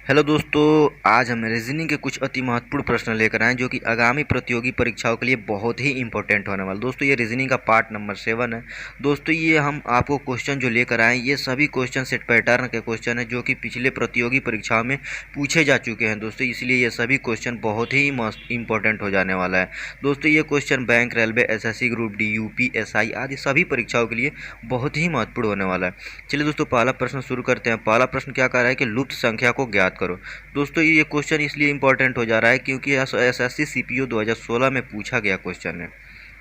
Hello दोस्तों, आज हम रीजनिंग के कुछ अति महत्वपूर्ण प्रश्न लेकर आए जो कि आगामी प्रतियोगी परीक्षाओं के लिए बहुत ही इंपॉर्टेंट होने वाला। दोस्तों ये रीजनिंग का पार्ट नंबर 7 है। दोस्तों ये हम आपको क्वेश्चन जो लेकर आए ये सभी क्वेश्चन सेट पैटर्न के क्वेश्चन है जो कि पिछले प्रतियोगी परीक्षाओं में पूछे जा चुके हैं दोस्तों, इसलिए ये सभी क्वेश्चन बहुत ही मस्त इंपॉर्टेंट हो जाने वाला है। दोस्तों ये question bank, railway, SSC group D, UP, SI आदि सभी परीक्षाओं के लिए बहुत ही महत्वपूर्ण होने वाला है। चलिए दोस्तों पहला प्रश्न शुरू करते हैं। पहला प्रश्न क्या कह रहा है कि लुप्त संख्या को ज्ञात करो। दोस्तों ये क्वेश्चन इसलिए इंपॉर्टेंट हो जा रहा है क्योंकि SSC CPO 2016 में पूछा गया क्वेश्चन है।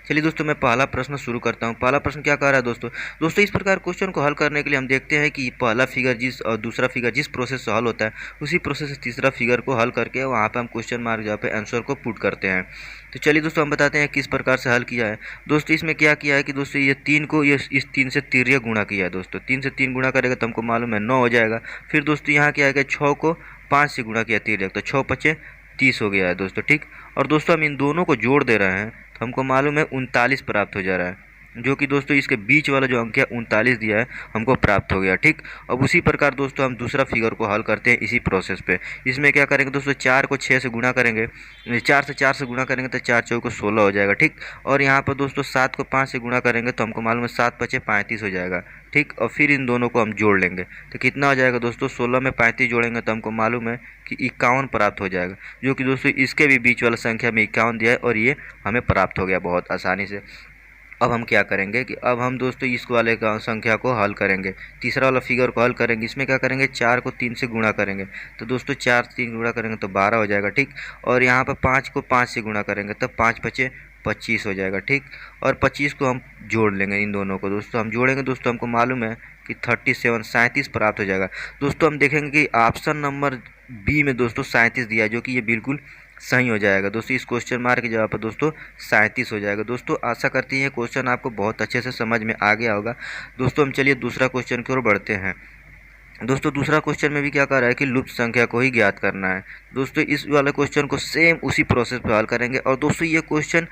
चलिए दोस्तों मैं पहला प्रश्न शुरू करता हूँ। पहला प्रश्न क्या कह रहा है दोस्तों इस प्रकार क्वेश्चन को हल करने के लिए हम देखते हैं कि पहला फिगर जिस और दूसरा फिगर जिस प्रोसेस से हल होता है उसी प्रोसेस से तीसरा फिगर को हल करके वहाँ पे हम क्वेश्चन मार्क जहाँ पे आंसर को पुट करते हैं। तो चलिए दोस्तों हम बताते हैं किस प्रकार से हल किया है। दोस्तों इसमें क्या किया है कि दोस्तों ये 3 को ये इस 3 से तिर्यक गुणा किया है। दोस्तों 3 से 3 गुणा करेगा तो हमको मालूम है 9 हो जाएगा। फिर दोस्तों यहाँ क्या है कि 6 को 5 से गुणा किया तिर्यक, तो 6 पचे 30 हो गया है दोस्तों, ठीक। और दोस्तों हम इन दोनों को जोड़ दे रहे हैं तो हमको मालूम है 39 प्राप्त हो जा रहा है, जो कि दोस्तों इसके बीच वाला जो अंक है 39 दिया है हमको प्राप्त हो गया, ठीक। अब उसी प्रकार दोस्तों हम दूसरा फिगर को हल करते हैं इसी प्रोसेस पे। इसमें क्या करेंगे दोस्तों 4 को 6 से गुणा करेंगे, 4 से गुणा करेंगे तो 4 चौको 16 हो जाएगा, ठीक। और यहाँ पर दोस्तों 7 को 5 से गुणा करेंगे तो हमको मालूम है 7 पचे 35 हो जाएगा, ठीक। और फिर इन दोनों को हम जोड़ लेंगे तो कितना हो जाएगा दोस्तों 16 में 35 जोड़ेंगे तो हमको मालूम है कि 51 प्राप्त हो जाएगा, जो कि दोस्तों इसके भी बीच वाला संख्या में 51 दिया है और ये हमें प्राप्त हो गया बहुत आसानी से। अब हम क्या करेंगे कि अब हम दोस्तों इस वाले का संख्या को हल करेंगे, तीसरा वाला फिगर को हल करेंगे। इसमें क्या करेंगे 4 को 3 से गुणा करेंगे तो दोस्तों 4 से 3 गुणा करेंगे तो 12 हो जाएगा, ठीक। और यहाँ पर 5 को 5 से गुणा करेंगे तो 5 पचे 25 हो जाएगा, ठीक। और 25 को हम जोड़ लेंगे, इन दोनों को दोस्तों हम जोड़ेंगे दोस्तों हमको मालूम है कि 37 प्राप्त हो जाएगा। दोस्तों हम देखेंगे कि ऑप्शन नंबर बी में दोस्तों 37 दिया है, जो कि ये बिल्कुल सही हो जाएगा। दोस्तों इस क्वेश्चन मार्क की जगह पर दोस्तों 37 हो जाएगा। दोस्तों आशा करती हैं क्वेश्चन आपको बहुत अच्छे से समझ में आ गया होगा। दोस्तों हम चलिए दूसरा क्वेश्चन की ओर बढ़ते हैं। दोस्तों दूसरा क्वेश्चन में भी क्या कर रहा है कि लुप्त संख्या को ही ज्ञात करना है। दोस्तों इस वाले क्वेश्चन को सेम उसी प्रोसेस पर हल करेंगे। और दोस्तों ये क्वेश्चन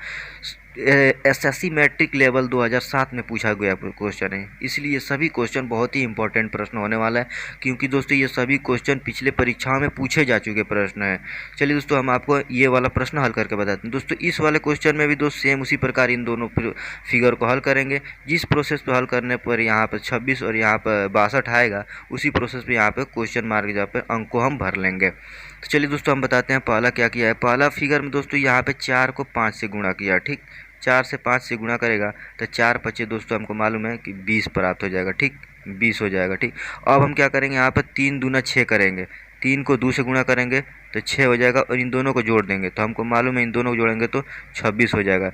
SSC मैट्रिक लेवल 2007 में पूछा गया क्वेश्चन है, इसलिए सभी क्वेश्चन बहुत ही इंपॉर्टेंट प्रश्न होने वाला है, क्योंकि दोस्तों ये सभी क्वेश्चन पिछले परीक्षाओं में पूछे जा चुके प्रश्न हैं। चलिए दोस्तों हम आपको ये वाला प्रश्न हल करके बताते हैं। दोस्तों इस वाले क्वेश्चन में भी दोस्त सेम उसी प्रकार इन दोनों फिगर को हल करेंगे। जिस प्रोसेस पर हल करने पर यहाँ पर 26 और यहाँ पर 62 आएगा, उसी प्रोसेस पर यहाँ पर क्वेश्चन मार्क जहाँ पर अंक को हम भर लेंगे। तो चलिए दोस्तों हम बताते हैं पहला क्या किया है। पहला फिगर में दोस्तों यहाँ पे 4 को 5 से गुणा किया, ठीक। 4 से 5 से गुणा करेगा तो 4 पचे दोस्तों हमको मालूम है कि 20 प्राप्त हो जाएगा, ठीक। 20 हो जाएगा, ठीक। अब हम क्या करेंगे यहाँ पर 3 दूना 6 करेंगे, 3 को 2 से गुणा करेंगे तो 6 हो जाएगा और इन दोनों को जोड़ देंगे तो हमको मालूम है इन दोनों को जोड़ेंगे तो 26 हो जाएगा।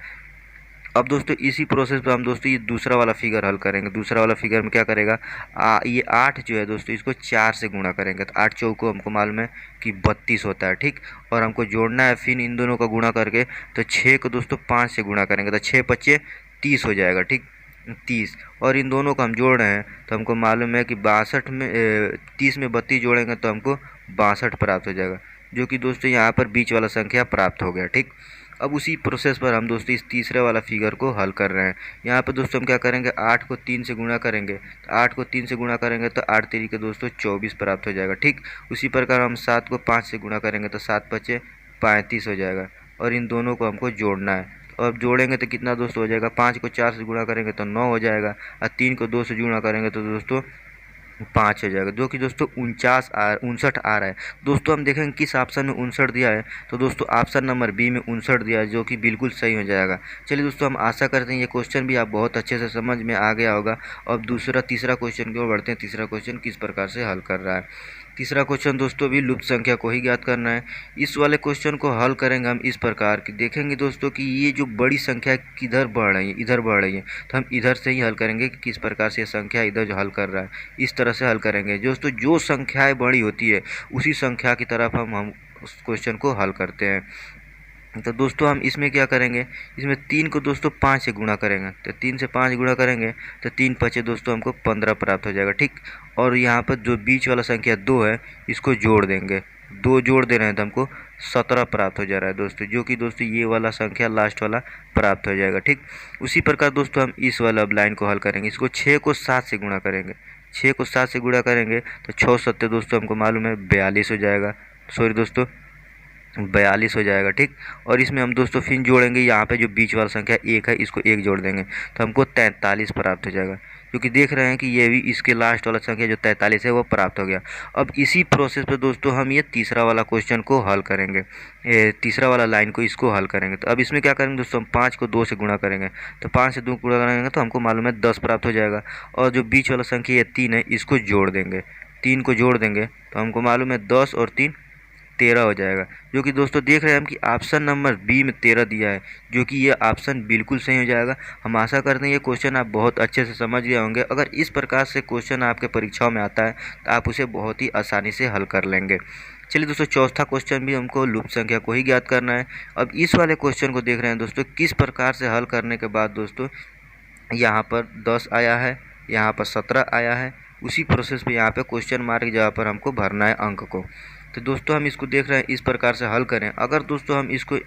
अब दोस्तों इसी प्रोसेस पर हम दोस्तों ये दूसरा वाला फिगर हल करेंगे। दूसरा वाला फिगर में क्या करेगा ये 8 जो है दोस्तों इसको 4 से गुणा करेंगे तो 8 चौको हमको मालूम है कि 32 होता है, ठीक। और हमको जोड़ना है फिर इन दोनों का गुणा करके तो 6 को दोस्तों 5 से गुणा करेंगे तो 6 पच्चे 30 हो जाएगा, ठीक। 30 और इन दोनों को हम जोड़ रहे हैं तो हमको मालूम है कि 62 में 30 में 32 जोड़ेंगे तो हमको 62 प्राप्त हो जाएगा, जो कि दोस्तों यहाँ पर बीच वाला संख्या प्राप्त हो गया, ठीक। अब उसी प्रोसेस पर हम दोस्तों इस तीसरे वाला फिगर को हल कर रहे हैं। यहाँ पर दोस्तों हम क्या करेंगे 8 को 3 से गुणा करेंगे तो 8 को 3 से गुणा करेंगे तो 8 तरीके दोस्तों 24 प्राप्त हो जाएगा, ठीक। उसी प्रकार हम 7 को 5 से गुणा करेंगे तो 7 पचे 35 हो जाएगा और इन दोनों को हमको जोड़ना है। तो अब जोड़ेंगे तो कितना दोस्तों हो जाएगा 5 को 4 से गुणा करेंगे तो 9 हो जाएगा और 3 को 2 से गुणा करेंगे तो दोस्तों 5 हो जाएगा, जो कि दोस्तों 59 आ रहा है। दोस्तों हम देखेंगे किस ऑप्शन में 59 दिया है, तो दोस्तों ऑप्शन नंबर बी में 59 दिया है, जो कि बिल्कुल सही हो जाएगा। चलिए दोस्तों हम आशा करते हैं ये क्वेश्चन भी आप बहुत अच्छे से समझ में आ गया होगा। अब तीसरा क्वेश्चन की ओर बढ़ते हैं। तीसरा क्वेश्चन किस प्रकार से हल कर रहा है। तीसरा क्वेश्चन दोस्तों भी लुप्त संख्या को ही ज्ञात करना है। इस वाले क्वेश्चन को हल करेंगे हम इस प्रकार की, देखेंगे दोस्तों कि ये जो बड़ी संख्या किधर बढ़ रही है, इधर बढ़ रही है, तो हम इधर से ही हल करेंगे कि किस प्रकार से ये संख्या इधर जो हल कर रहा है इस तरह से हल करेंगे। दोस्तों जो संख्याएं बड़ी होती है उसी संख्या की तरफ हम उस क्वेश्चन को हल करते हैं। तो दोस्तों हम इसमें क्या करेंगे, इसमें 3 को दोस्तों 5 से गुणा करेंगे तो 3 से 5 गुणा करेंगे तो 3 पचे दोस्तों हमको 15 प्राप्त हो जाएगा, ठीक। और यहाँ पर जो बीच वाला संख्या 2 है इसको जोड़ देंगे, 2 जोड़ दे रहे हैं तो हमको 17 प्राप्त हो जा रहा है दोस्तों, जो कि दोस्तों ये वाला संख्या लास्ट वाला प्राप्त हो जाएगा, ठीक। उसी प्रकार दोस्तों हम इस वाला लाइन को हल करेंगे। इसको 6 को 7 से गुणा करेंगे 6 को 7 से गुणा करेंगे तो 6 सत्ते दोस्तों हमको मालूम है 42 हो जाएगा, सॉरी दोस्तों 42 हो जाएगा, ठीक। और इसमें हम दोस्तों फिर जोड़ेंगे, यहाँ पे जो बीच वाला संख्या 1 है इसको 1 जोड़ देंगे तो हमको 43 प्राप्त हो जाएगा, क्योंकि देख रहे हैं कि ये भी इसके लास्ट वाला संख्या जो 43 है वो प्राप्त हो गया। अब इसी प्रोसेस पे दोस्तों हम ये तीसरा वाला क्वेश्चन को हल करेंगे, तीसरा वाला लाइन को इसको हल करेंगे। तो अब इसमें क्या करेंगे दोस्तों, हम 5 को 2 से गुणा करेंगे तो 5 से 2 गुणा करेंगे तो हमको मालूम है 10 प्राप्त हो जाएगा। और जो बीच वाला संख्या ये 3 है इसको जोड़ देंगे, 3 को जोड़ देंगे तो हमको मालूम है 10 और 3 13 हो जाएगा, जो कि दोस्तों देख रहे हैं हम कि ऑप्शन नंबर बी में 13 दिया है, जो कि ये ऑप्शन बिल्कुल सही हो जाएगा। हम आशा करते हैं ये क्वेश्चन आप बहुत अच्छे से समझ गए होंगे। अगर इस प्रकार से क्वेश्चन आपके परीक्षाओं में आता है तो आप उसे बहुत ही आसानी से हल कर लेंगे। चलिए दोस्तों, चौथा क्वेश्चन भी हमको लूप संख्या को ही ज्ञात करना है। अब इस वाले क्वेश्चन को देख रहे हैं दोस्तों, किस प्रकार से हल करने के बाद दोस्तों यहाँ पर 10 आया है, यहाँ पर 17 आया है, उसी प्रोसेस पे यहाँ पे क्वेश्चन मार्क की जगह पर हमको भरना है अंक को। तो दोस्तों हम इसको देख रहे हैं इस प्रकार से हल करें। अगर दोस्तों हम इसको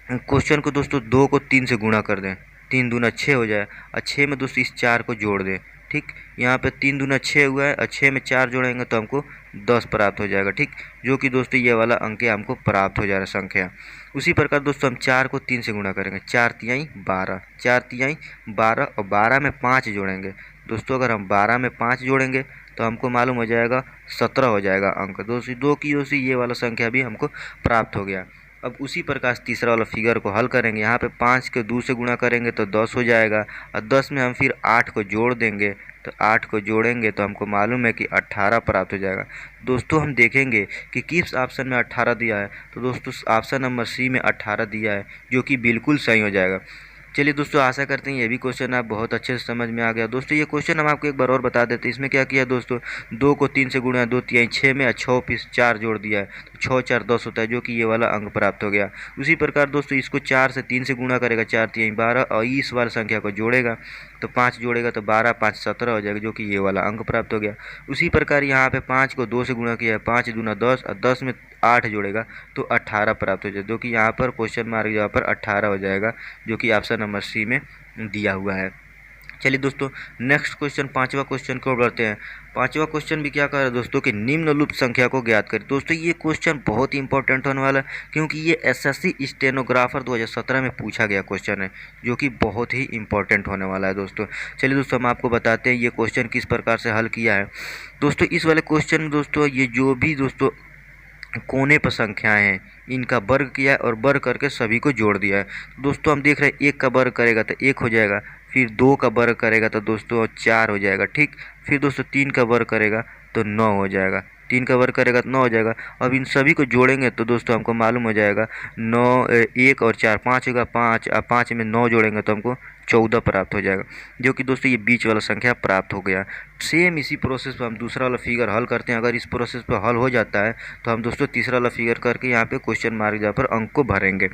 क्वेश्चन को दोस्तों 2 को 3 से गुणा कर दें, 3 दूना 6 हो जाए, और 6 में दोस्तों इस 4 को जोड़ दें, ठीक। यहाँ पे 3 दूना 6 हुआ है और 6 में 4 जोड़ेंगे तो हमको 10 प्राप्त हो जाएगा, ठीक। जो कि दोस्तों ये वाला अंक हमको प्राप्त हो जा रहा है संख्या। उसी प्रकार दोस्तों हम 4 को 3 से गुणा करेंगे, 4 तिहाई 12, 4 तिहाई 12 और 12 में 5 जोड़ेंगे दोस्तों। अगर हम 12 में 5 जोड़ेंगे तो हमको मालूम हो जाएगा 17 हो जाएगा अंक। दोस्तों 2 की ओर से ये वाला संख्या भी हमको प्राप्त हो गया। अब उसी प्रकार से तीसरा वाला फिगर को हल करेंगे। यहाँ पे 5 के 2 से गुणा करेंगे तो 10 हो जाएगा, और 10 में हम फिर 8 को जोड़ देंगे तो 8 को जोड़ेंगे तो हमको मालूम है कि 18 प्राप्त हो जाएगा। दोस्तों हम देखेंगे कि किस ऑप्शन में 18 दिया है, तो दोस्तों ऑप्शन नंबर सी में 18 दिया है, जो कि बिल्कुल सही हो जाएगा। चलिए दोस्तों, आशा करते हैं ये भी क्वेश्चन आप बहुत अच्छे से समझ में आ गया। दोस्तों ये क्वेश्चन हम आपको एक बार और बता देते हैं। इसमें क्या किया दोस्तों, 2 को 3 से गुणा 2 तिहाई 6 में 6 पीस 4 जोड़ दिया है तो 6 4 10 होता है, जो कि ये वाला अंक प्राप्त हो गया। उसी प्रकार दोस्तों इसको 4 से 3 से गुणा करेगा, 4 तिहाई 12, और इस वाला संख्या को जोड़ेगा तो 5 जोड़ेगा तो 12 5 17 हो जाएगा, जो कि ये वाला अंक प्राप्त हो गया। उसी प्रकार यहाँ पे 5 को 2 से गुणा किया है, 5 दूना 10, और 10 में 8 जोड़ेगा तो 18 प्राप्त हो जाएगा, जो कि यहाँ पर क्वेश्चन मार्क जहाँ पर 18 हो जाएगा, जो कि ऑप्शन नंबर सी में दिया हुआ है। चलिए दोस्तों, नेक्स्ट क्वेश्चन पांचवा क्वेश्चन को बढ़ते हैं। पांचवा क्वेश्चन भी क्या कर रहा है दोस्तों कि निम्नलिखित संख्या को ज्ञात करें। दोस्तों ये क्वेश्चन बहुत ही इंपॉर्टेंट होने वाला है, क्योंकि ये एसएससी स्टेनोग्राफर 2017 में पूछा गया क्वेश्चन है, जो कि बहुत ही इंपॉर्टेंट होने वाला है दोस्तों। चलिए दोस्तों, हम आपको बताते हैं ये क्वेश्चन किस प्रकार से हल किया है। दोस्तों इस वाले क्वेश्चन में दोस्तों ये जो भी दोस्तों कोने पर संख्याएं हैं इनका वर्ग किया है और वर्ग करके सभी को जोड़ दिया है। दोस्तों हम देख रहे हैं 1 का वर्ग करेगा तो 1 हो जाएगा, फिर 2 का वर्ग करेगा तो दोस्तों 4 हो जाएगा, ठीक। फिर दोस्तों 3 का वर्ग करेगा तो 9 हो जाएगा, 3 का वर्ग करेगा तो 9 हो जाएगा। अब इन सभी को जोड़ेंगे तो दोस्तों हमको मालूम हो जाएगा 9 1 और 4 5 होगा, 5 और 5 में 9 जोड़ेंगे तो हमको 14 प्राप्त हो जाएगा, जो कि दोस्तों ये बीच वाला संख्या प्राप्त हो गया। सेम इसी प्रोसेस पर हम दूसरा वाला फिगर हल करते हैं। अगर इस प्रोसेस पर हल हो जाता है तो हम दोस्तों तीसरा वाला फिगर करके यहाँ पे क्वेश्चन मार्क जहाँ पर अंक को भरेंगे।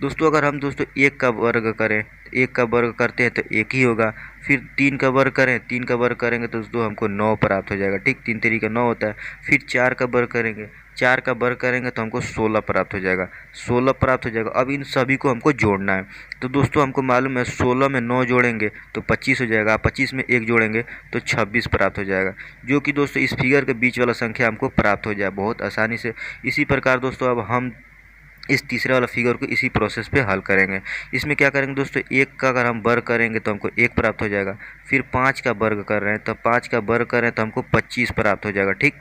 दोस्तों अगर हम दोस्तों 1 का वर्ग करें, 1 का वर्ग करते हैं तो 1 ही होगा, फिर 3 का वर्ग करें, 3 का वर्ग करेंगे तो दोस्तों हमको 9 प्राप्त हो जाएगा, ठीक। 3 तरीका 9 होता है। फिर 4 का वर्ग करेंगे, 4 का वर्ग करेंगे तो हमको 16 प्राप्त हो जाएगा, 16 प्राप्त हो जाएगा। अब इन सभी को हमको जोड़ना है। तो दोस्तों हमको मालूम है 16 में 9 जोड़ेंगे तो 25 हो जाएगा, 25 में 1 जोड़ेंगे तो 26 प्राप्त हो जाएगा, जो कि दोस्तों इस फिगर के बीच वाला संख्या हमको प्राप्त हो जाए बहुत आसानी से। इसी प्रकार दोस्तों अब हम इस तीसरे वाला फिगर को इसी प्रोसेस पे हल करेंगे। इसमें क्या करेंगे दोस्तों, 1 का अगर हम वर्ग करेंगे तो हमको 1 प्राप्त हो जाएगा। फिर 5 का वर्ग कर रहे हैं तो 5 का वर्ग करें तो हमको 25 प्राप्त हो जाएगा, ठीक।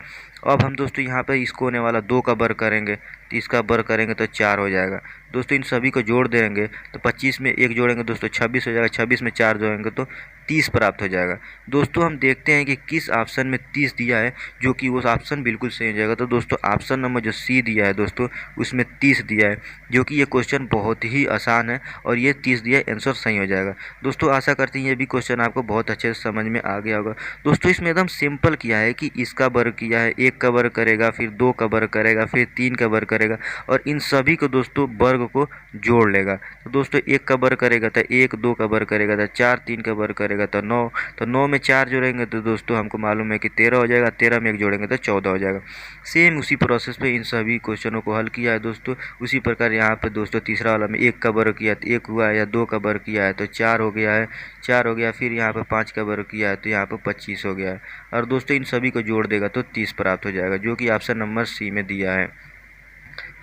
अब हम दोस्तों यहाँ पे इसको होने वाला 2 का वर्ग करेंगे तो इसका वर्ग करेंगे तो 4 हो जाएगा। दोस्तों इन सभी को जोड़ देंगे तो 25 में 1 जोड़ेंगे दोस्तों 26 हो जाएगा, 26 में 4 जोड़ेंगे तो 30 प्राप्त हो जाएगा। दोस्तों हम देखते हैं कि किस ऑप्शन में 30 दिया है, जो कि वो ऑप्शन बिल्कुल सही हो जाएगा। तो दोस्तों ऑप्शन नंबर जो सी दिया है दोस्तों उसमें 30 दिया है, जो कि ये क्वेश्चन बहुत ही आसान है और ये 30 दिया है, आंसर सही हो जाएगा। दोस्तों आशा करते हैं ये भी क्वेश्चन आपको बहुत अच्छे से समझ में आ गया होगा। दोस्तों इसमें एकदम सिंपल किया है कि इसका वर्ग किया है, 1 का वर्ग करेगा, फिर 2 का वर्ग करेगा, फिर 3 का वर्ग करेगा, और इन सभी को दोस्तों वर्ग संख्या को जोड़ लेगा। तो दोस्तों 1 का वर्ग करेगा तो 1, 2 का वर्ग करेगा तो 4, 3 का वर्ग करेगा तो 9, तो 9 में 4 जोड़ेंगे तो दोस्तों हमको मालूम है कि 13 हो जाएगा, 13 में 1 जोड़ेंगे तो 14 हो जाएगा। सेम उसी प्रोसेस पे इन सभी क्वेश्चनों को हल किया है दोस्तों। उसी प्रकार यहाँ पे दोस्तों तीसरा वाला में 1 का वर्ग किया तो 1 हुआ है, या 2 का वर्ग किया है तो 4 हो गया है, 4 हो गया। फिर यहाँ पे 5 का वर्ग किया है तो यहाँ पे 25 हो गया है। और दोस्तों इन सभी को जोड़ देगा तो 30 प्राप्त हो जाएगा, जो कि ऑप्शन नंबर सी में दिया है।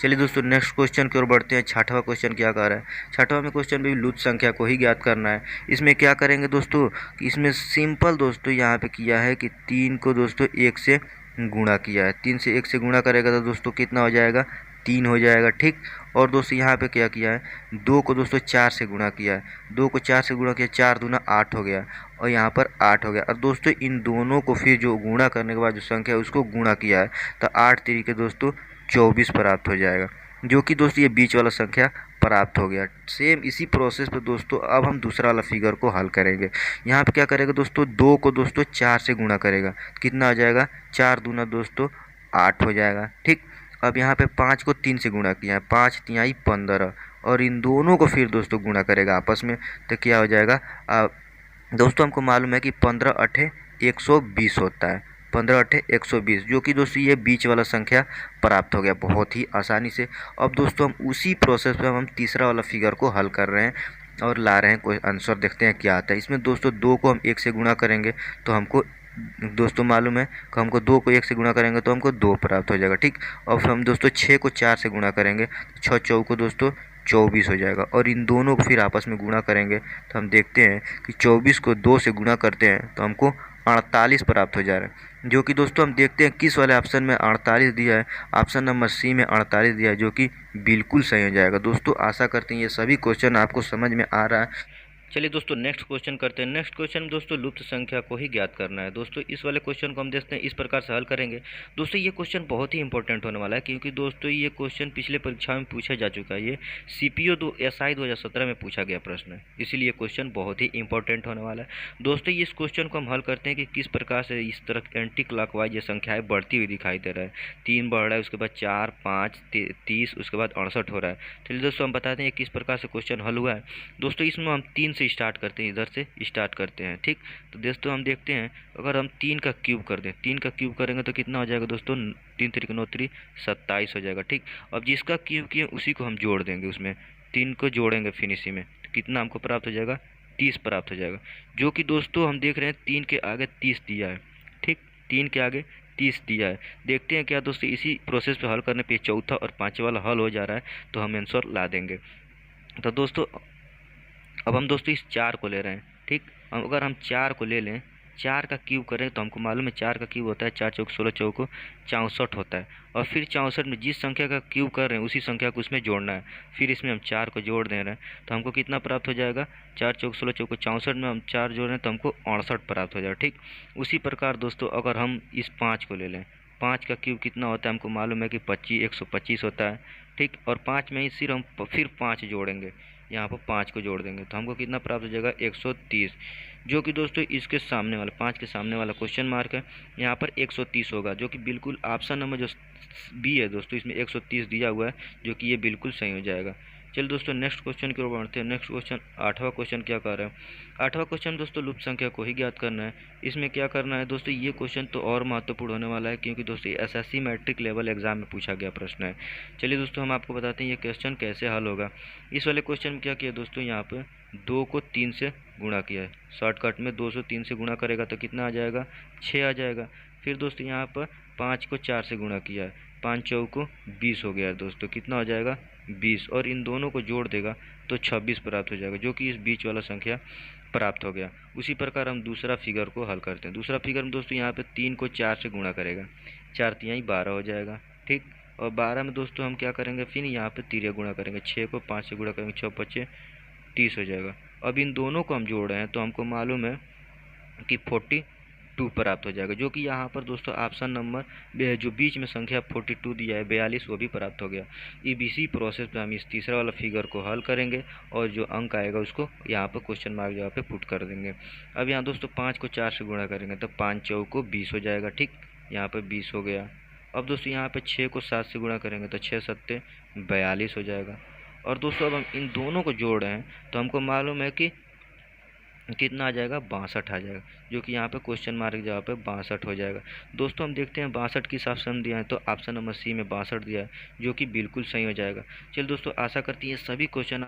चलिए दोस्तों नेक्स्ट क्वेश्चन की ओर बढ़ते हैं। छठवां क्वेश्चन क्या कह रहा है? छठवां में क्वेश्चन भी लुप्त संख्या को ही ज्ञात करना है। इसमें क्या करेंगे दोस्तों कि इसमें सिंपल दोस्तों यहाँ पे किया है कि 3 को दोस्तों 1 से गुणा किया है। 3 से 1 से गुणा करेगा तो दोस्तों कितना हो जाएगा? 3 हो जाएगा, ठीक। और दोस्तों यहाँ पे क्या किया है? 2 को दोस्तों 4 से गुणा किया है। 2 को 4 से गुणा किया, 4 दूना 8 हो गया, और यहाँ पर 8 हो गया। और दोस्तों इन दोनों को फिर जो गुणा करने के बाद जो संख्या है उसको गुणा किया है तो 8 तरीके दोस्तों 24 प्राप्त हो जाएगा, जो कि दोस्तों ये बीच वाला संख्या प्राप्त हो गया। सेम इसी प्रोसेस पे दोस्तों अब हम दूसरा वाला फिगर को हल करेंगे। यहाँ पे क्या करेगा दोस्तों? 2 को दोस्तों 4 से गुणा करेगा, कितना आ जाएगा? 4 दूना दोस्तों 8 हो जाएगा, ठीक। अब यहाँ पे 5 को 3 से गुणा किया है, 5 तिहाई 15, और इन दोनों को फिर दोस्तों गुणा करेगा आपस में तो क्या हो जाएगा? दोस्तों हमको मालूम है कि 15 अठे 120 होता है, 15 अठे 120, जो कि दोस्तों ये बीच वाला संख्या प्राप्त हो गया बहुत ही आसानी से। अब दोस्तों हम उसी प्रोसेस पे हम तीसरा वाला फिगर को हल कर रहे हैं और ला रहे हैं कोई आंसर, देखते हैं क्या आता है। इसमें दोस्तों 2 को हम 1 से गुणा करेंगे तो हमको दोस्तों मालूम है कि हमको 2 को 1 से गुणा करेंगे तो हमको 2 प्राप्त हो जाएगा, ठीक। और फिर हम दोस्तों 6 को 4 से गुणा करेंगे तो 6 चौको दोस्तों 24 हो जाएगा, और इन दोनों को फिर आपस में गुणा करेंगे तो हम देखते हैं कि 24 को 2 से गुणा करते हैं तो हमको 48 प्राप्त हो जा रहा है, जो कि दोस्तों हम देखते हैं किस वाले ऑप्शन में 48 दिया है। ऑप्शन नंबर सी में 48 दिया है, जो कि बिल्कुल सही हो जाएगा। दोस्तों आशा करते हैं ये सभी क्वेश्चन आपको समझ में आ रहा है। चलिए दोस्तों नेक्स्ट क्वेश्चन करते हैं। नेक्स्ट क्वेश्चन में दोस्तों लुप्त संख्या को ही ज्ञात करना है। दोस्तों इस वाले क्वेश्चन को हम देखते हैं इस प्रकार से हल करेंगे। दोस्तों ये क्वेश्चन बहुत ही इंपॉर्टेंट होने वाला है, क्योंकि दोस्तों ये क्वेश्चन पिछले परीक्षा में पूछा जा चुका है। ये CPO SI 2017 में पूछा गया प्रश्न है, इसीलिए क्वेश्चन बहुत ही इंपॉर्टेंट होने वाला है। दोस्तों इस क्वेश्चन को हम हल करते हैं कि किस प्रकार से इस तरह एंटी क्लॉकवाइज ये संख्याएँ बढ़ती हुई दिखाई दे रहा है। 3 बढ़ रहा है, उसके बाद 4, 5, 30, उसके बाद 68 हो रहा है। चलिए दोस्तों हम बताते हैं किस प्रकार से क्वेश्चन हल हुआ है। दोस्तों इसमें हम 3 से स्टार्ट करते हैं, इधर से स्टार्ट करते हैं, ठीक। तो दोस्तों हम देखते हैं अगर हम 3 का क्यूब कर दें, 3 का क्यूब करेंगे तो कितना हो जाएगा दोस्तों? 3 3 9 3 27 हो जाएगा, ठीक। अब जिसका क्यूब किए उसी को हम जोड़ देंगे, उसमें 3 को जोड़ेंगे फिनिशी में, तो कितना हमको प्राप्त हो जाएगा? 30 प्राप्त हो जाएगा, जो कि दोस्तों हम देख रहे हैं 3 के आगे 30 दिया है, ठीक। 3 के आगे 30 दिया है। देखते हैं क्या दोस्तों इसी प्रोसेस पे हल करने पे चौथा और पाँचवा वाला हल हो जा रहा है तो हम आंसर ला देंगे। तो दोस्तों अब हम दोस्तों इस 4 को ले रहे हैं, ठीक। अगर हम 4 को ले लें, 4 का क्यूब करें तो हमको मालूम है 4 का क्यूब होता है 4 चौक 16 चौको 64 होता है। और फिर 64 में जिस संख्या का क्यूब कर रहे हैं उसी संख्या को उसमें जोड़ना है। फिर इसमें हम 4 को जोड़ दे रहे हैं तो हमको कितना प्राप्त हो जाएगा? 4 चौक 16 चौको 64 में हम 4 जोड़ रहे हैं तो हमको 68 प्राप्त हो जाएगा, ठीक। उसी प्रकार दोस्तों अगर हम इस 5 को ले लें, 5 का क्यूब कितना होता है? हमको मालूम है कि 125 होता है, ठीक। और 5 में ही सिर्फ हम फिर 5 जोड़ेंगे, यहाँ पर 5 को जोड़ देंगे तो हमको कितना प्राप्त हो जाएगा? 130, जो कि दोस्तों इसके सामने वाला 5 के सामने वाला क्वेश्चन मार्क है, यहाँ पर 130 होगा, जो कि बिल्कुल ऑप्शन नंबर जो बी है दोस्तों इसमें 130 दिया हुआ है, जो कि ये बिल्कुल सही हो जाएगा। चलिए दोस्तों नेक्स्ट क्वेश्चन की ओर बढ़ते हैं। नेक्स्ट क्वेश्चन 8वां क्वेश्चन क्या कर रहा है? 8वां क्वेश्चन दोस्तों लुप्त संख्या को ही ज्ञात करना है। इसमें क्या करना है दोस्तों? ये क्वेश्चन तो और महत्वपूर्ण होने वाला है, क्योंकि दोस्तों SSC मैट्रिक लेवल एग्जाम में पूछा गया प्रश्न है। चलिए दोस्तों हम आपको बताते हैं ये क्वेश्चन कैसे हल होगा। इस वाले क्वेश्चन में क्या किया दोस्तों? यहाँ पर 2 को 3 से गुणा किया है। शॉर्टकट में 2 से 3 से गुणा करेगा तो कितना आ जाएगा? 6 आ जाएगा। फिर दोस्तों यहाँ पर 5 को 4 से गुणा किया है, 5 चौको 20 हो गया है दोस्तों, कितना हो जाएगा? 20, और इन दोनों को जोड़ देगा तो 26 प्राप्त हो जाएगा, जो कि इस बीच वाला संख्या प्राप्त हो गया। उसी प्रकार हम दूसरा फिगर को हल करते हैं। दूसरा फिगर में दोस्तों यहाँ पे 3 को 4 से गुणा करेगा, 4 तिहाई 12 हो जाएगा, ठीक। और 12 में दोस्तों हम क्या करेंगे? फिर यहाँ पे तिरिया गुणा करेंगे, 6 को 5 से गुणा करेंगे, 6 5 30 हो जाएगा। अब इन दोनों को हम जोड़ रहे हैं तो हमको मालूम है कि 42 प्राप्त हो जाएगा, जो कि यहाँ पर दोस्तों ऑप्शन नंबर जो बीच में संख्या 42 दिया है 42, वो भी प्राप्त हो गया। इसी प्रोसेस पे हम इस तीसरा वाला फिगर को हल करेंगे और जो अंक आएगा उसको यहाँ पर क्वेश्चन मार्क जगह पे पुट कर देंगे। अब यहाँ दोस्तों 5 को 4 से गुणा करेंगे तो 5 चौको 20 हो जाएगा, ठीक। यहाँ पर 20 हो गया। अब दोस्तों यहाँ पे 6 को 7 से गुणा करेंगे तो 6 7 42 हो जाएगा। और दोस्तों अब हम इन दोनों को जोड़ रहे हैं तो हमको मालूम है कि कितना आ जाएगा, 62 आ जाएगा, जो कि यहाँ पे क्वेश्चन मार्क की जगह पे 62 हो जाएगा। दोस्तों हम देखते हैं 62 किस ऑप्शन में दिया है, तो ऑप्शन नंबर सी में 62 दिया है, जो कि बिल्कुल सही हो जाएगा। चलिए दोस्तों, आशा करती है सभी क्वेश्चन